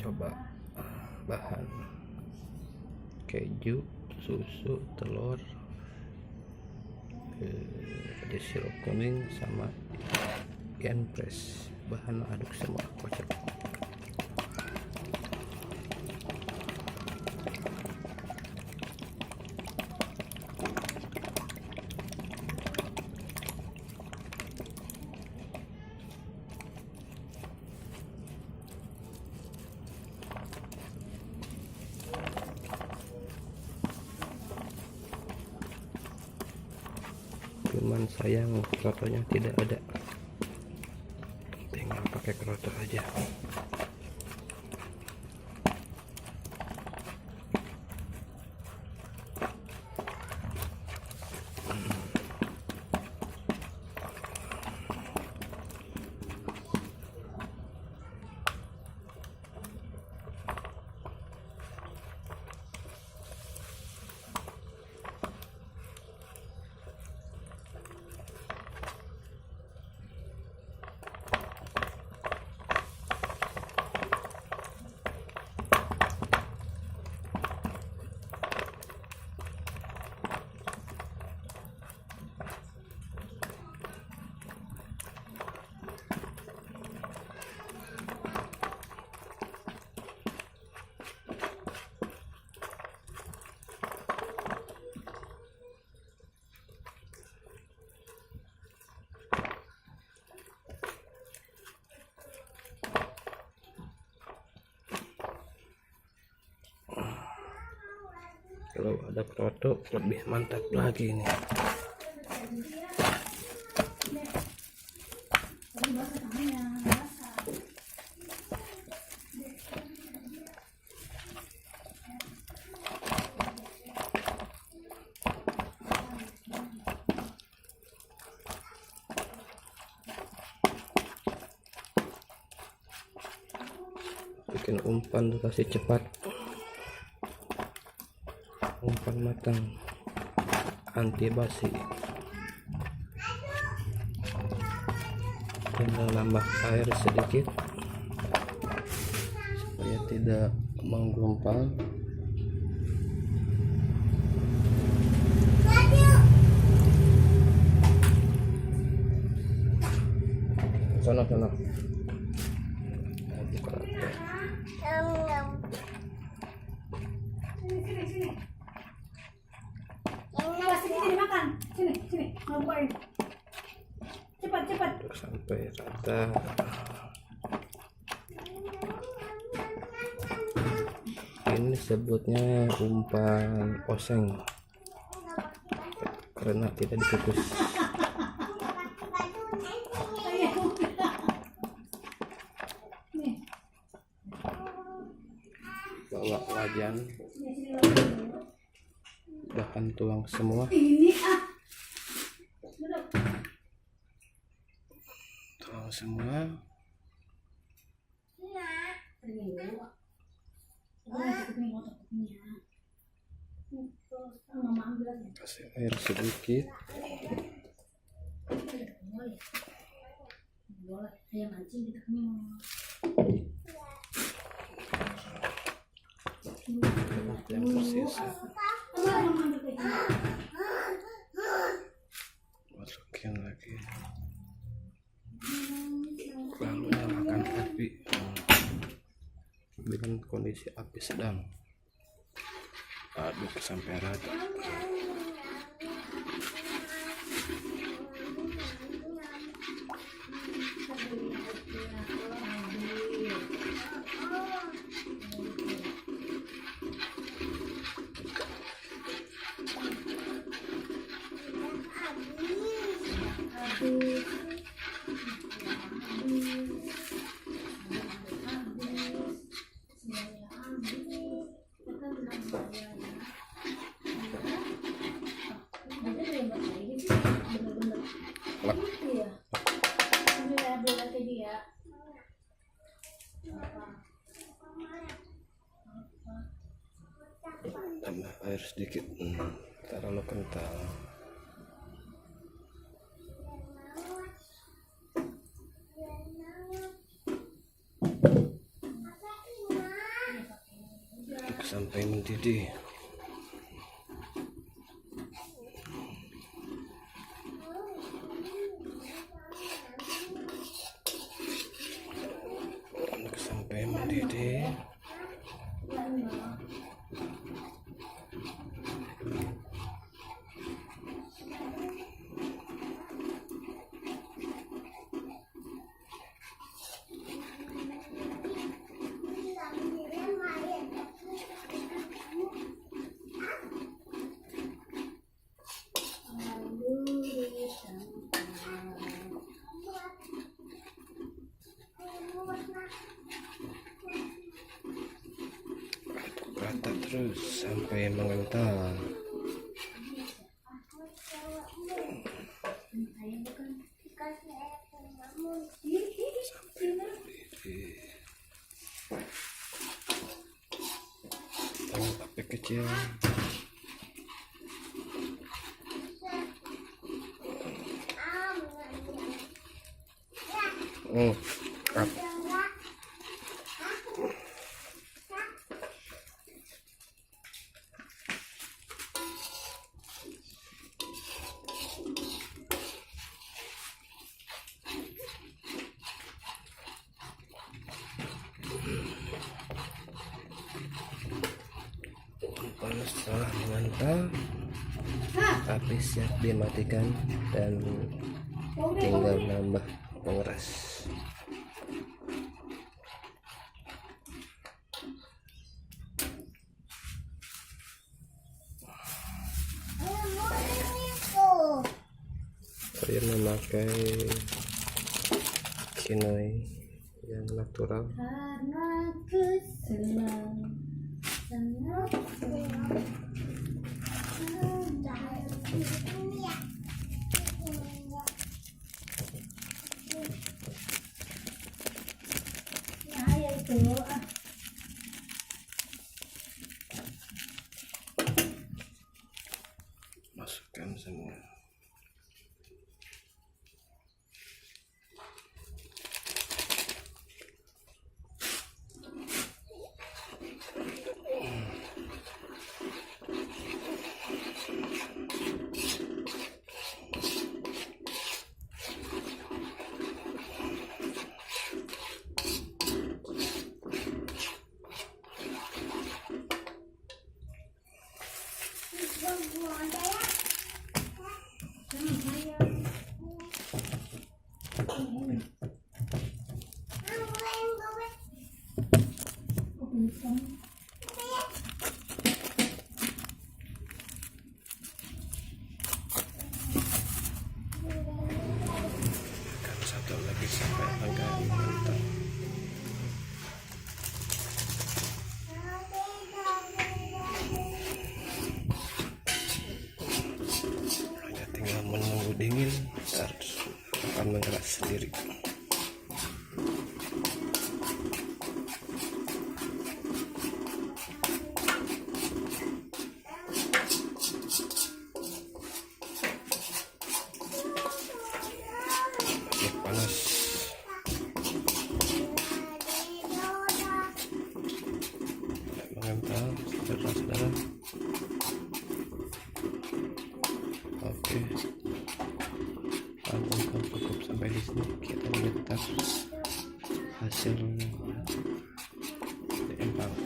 coba bahan keju, susu, telur, ada sirup kuning sama ikan fresh. Bahan aduk semua, kocok. Cuman sayang kerotonya tidak ada, tinggal pakai keroto aja. Kalau ada keroto lebih mantap lagi nih. Bikin umpan tuh kasih cepat, umpan matang, anti basi. Tinggal nambah air sedikit supaya tidak menggumpal. Sono. Sini, ngapain? Cepat. Sampai rata. Ini sebutnya umpan oseng karena tidak dikukus. Bawa wajan, bahan tuang semua. Tuang semua. Kasih air sedikit. Yang tersisa masukin lagi, lalu nyalakan api dengan kondisi api sedang. Aduk sampai rata. Tambah air sedikit, terlalu kental. sampai mendidih. Aduk sampai mendidih. Rata terus sampai mengental. Sampai mendidih. Tangan api kecil. Up. Umpan setelah mengental, api siap dimatikan dan tinggal nambah pengeras. Saya memakai kinoi yang natural. Karena ku senang, sangat senang. Ya, ya itu. Masukkan semua. Akan satu lagi sampai agak mantap. Hanya tinggal menunggu dingin, akan mengeras sendiri. Panas. Mengental, saudara-saudara. Oke, tonton cukup sampai di sini. Kita lihat hasil empang.